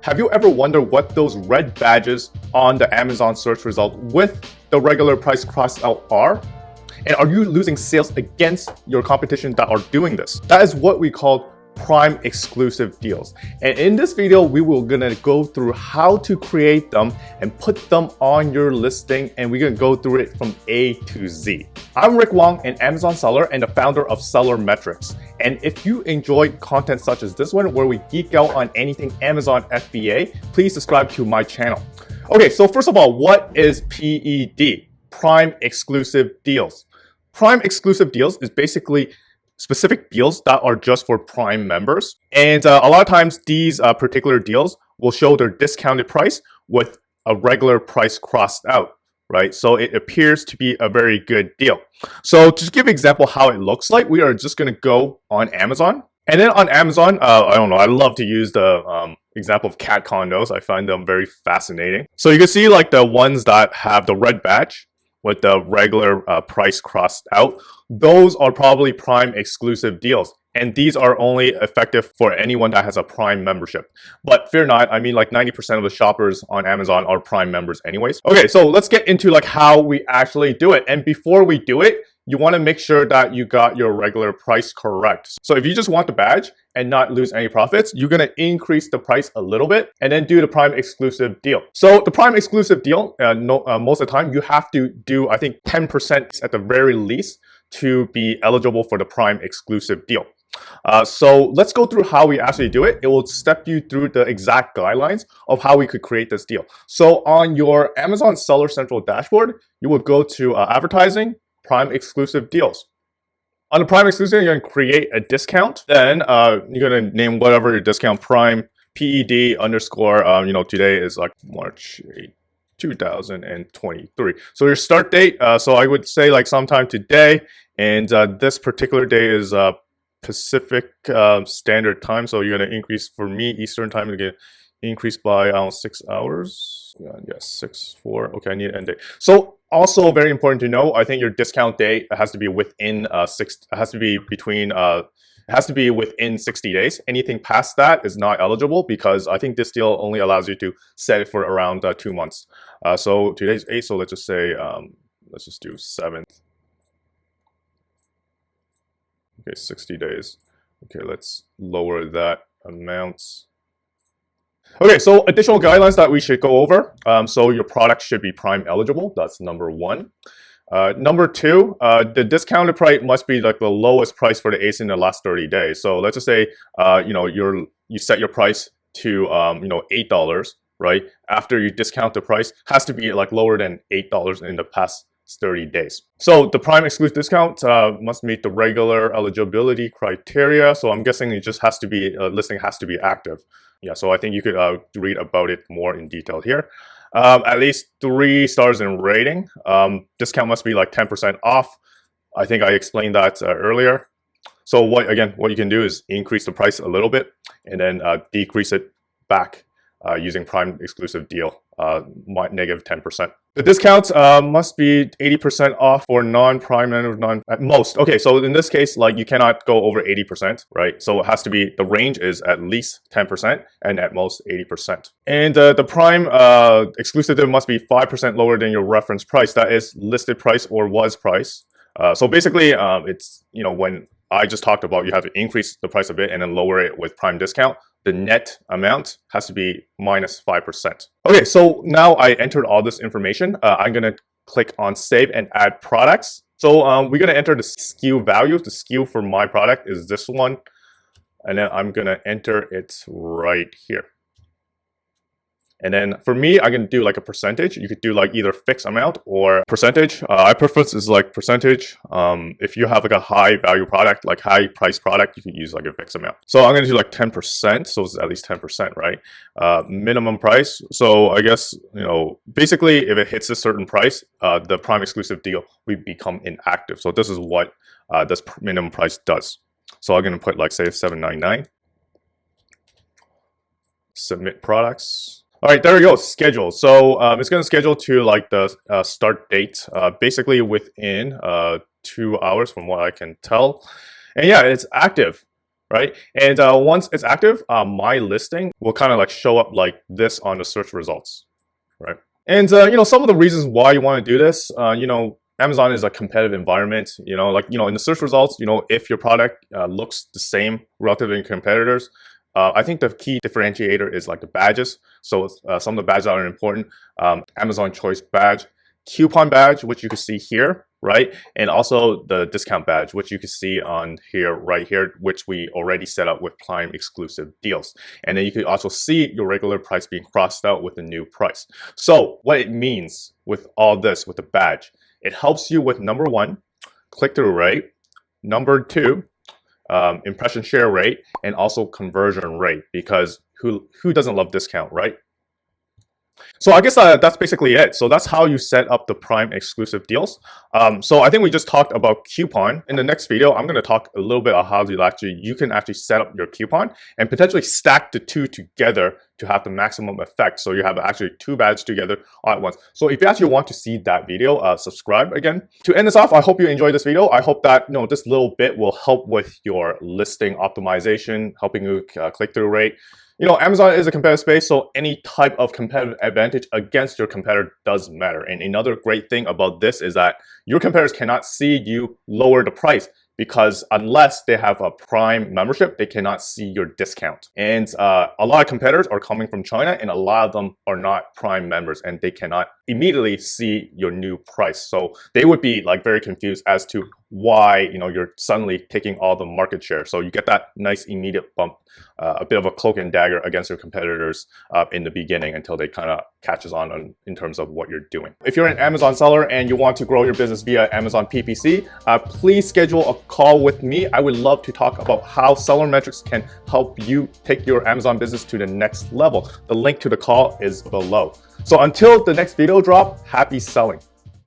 Have you ever wondered what those red badges on the Amazon search result with the regular price crossed out are? And are you losing sales against your competition that are doing this? That is what we call Prime exclusive deals. And in this video, we will gonna go through how to create them and put them on your listing, and we're gonna go through it from A to Z. I'm Rick Wong, an Amazon seller and the founder of SellerMetrics. And if you enjoy content such as this one, where we geek out on anything Amazon FBA, please subscribe to my channel. Okay, so first of all, what is PED? Prime exclusive deals. Prime exclusive deals is basically specific deals that are just for Prime members. And a lot of times these particular deals will show their discounted price with a regular price crossed out, right? So it appears to be a very good deal. So to give an example how it looks like, we are just gonna go on Amazon. And then on Amazon, I don't know, I love to use the example of cat condos. I find them very fascinating. So you can see like the ones that have the red badge with the regular price crossed out, those are probably Prime exclusive deals. And these are only effective for anyone that has a Prime membership. But fear not, I mean like 90% of the shoppers on Amazon are Prime members anyways. Okay, so let's get into like how we actually do it. And before we do it, you want to make sure that you got your regular price correct. So if you just want the badge and not lose any profits, you're going to increase the price a little bit and then do the Prime exclusive deal. So the Prime exclusive deal, most of the time you have to do, I think 10% at the very least to be eligible for the Prime exclusive deal. So let's go through how we actually do it. It will step you through the exact guidelines of how we could create this deal. So on your Amazon Seller Central dashboard, you will go to advertising, Prime exclusive deals. On the Prime exclusive, you're going to create a discount. Then you're going to name whatever your discount, Prime PED underscore, today is like March 8th, 2023. So your start date, so I would say like sometime today, and this particular day is Pacific Standard Time. So you're going to increase, for me, Eastern Time, to get increased by 6 hours. Yes, 6/4. Okay, I need an end date. So also very important to know, I think your discount date has to be within it has to be within 60 days. Anything past that is not eligible, because I think this deal only allows you to set it for around 2 months. So today's 8th, so let's just say let's just do 7th. Okay, 60 days. Okay, let's lower that amount. Okay, so additional guidelines that we should go over. So your product should be Prime eligible. That's number one. Number two, the discounted price must be like the lowest price for the ACE in the last 30 days. So let's just say, you set your price to, $8, right? After you discount the price, has to be like lower than $8 in the past 30 days. So the Prime exclusive discount must meet the regular eligibility criteria. So I'm guessing it just has to be, listing has to be active. Yeah, so I think you could read about it more in detail here. At least 3 stars in rating. Discount must be like 10% off. I think I explained that earlier. So what you can do is increase the price a little bit and then decrease it back using Prime exclusive deal, negative 10%. The discounts must be 80% off for non-Prime members, at most. Okay, so in this case, like you cannot go over 80%, right? So it has to be, the range is at least 10% and at most 80%. And the Prime exclusive must be 5% lower than your reference price. That is listed price or was price. So basically, it's, when I just talked about you have to increase the price a bit and then lower it with Prime discount, the net amount has to be minus 5%. Okay, so now I entered all this information. I'm gonna click on save and add products. So we're gonna enter the SKU value. The SKU for my product is this one. And then I'm gonna enter it right here. And then for me, I can do like a percentage. You could do like either fixed amount or percentage. I prefer is like percentage. If you have like a high value product, like high price product, you can use like a fixed amount. So I'm gonna do like 10%. So it's at least 10%, right? Minimum price. So I guess, basically if it hits a certain price, the Prime exclusive deal will become inactive. So this is what this minimum price does. So I'm gonna put like say $7.99. Submit products. All right, there we go, schedule. So it's going to schedule to like the start date, basically within 2 hours from what I can tell. And yeah, it's active. right? And once it's active, my listing will kind of like show up like this on the search results, right? And some of the reasons why you want to do this, Amazon is a competitive environment. In the search results, if your product looks the same relative to your competitors, I think the key differentiator is like the badges. So some of the badges that are important: Amazon Choice badge, coupon badge, which you can see here, right? And also the discount badge, which you can see on here, right here, which we already set up with Prime exclusive deals. And then you can also see your regular price being crossed out with the new price. So what it means with all this, with the badge, it helps you with number one, click-through rate, number two, impression share rate, and also conversion rate, because who doesn't love discount, right? So I guess that's basically it. So that's how you set up the Prime exclusive deals. So I think we just talked about coupon. In the next video, I'm going to talk a little bit about how you can actually set up your coupon and potentially stack the two together to have the maximum effect. So you have actually two badges together all at once. So if you actually want to see that video, subscribe again. To end this off, I hope you enjoyed this video. I hope that this little bit will help with your listing optimization, helping you click-through rate. Amazon is a competitive space, so any type of competitive advantage against your competitor does matter. And another great thing about this is that your competitors cannot see you lower the price, because unless they have a Prime membership, they cannot see your discount. And a lot of competitors are coming from China, and a lot of them are not Prime members, and they cannot immediately see your new price. So they would be like very confused as to why you're suddenly taking all the market share. So you get that nice immediate bump, a bit of a cloak and dagger against your competitors in the beginning, until they kind of catches on in terms of what you're doing. If you're an Amazon seller and you want to grow your business via Amazon PPC, please schedule a call with me. I would love to talk about how SellerMetrics can help you take your Amazon business to the next level. The link to the call is below. So until the next video drop, happy selling.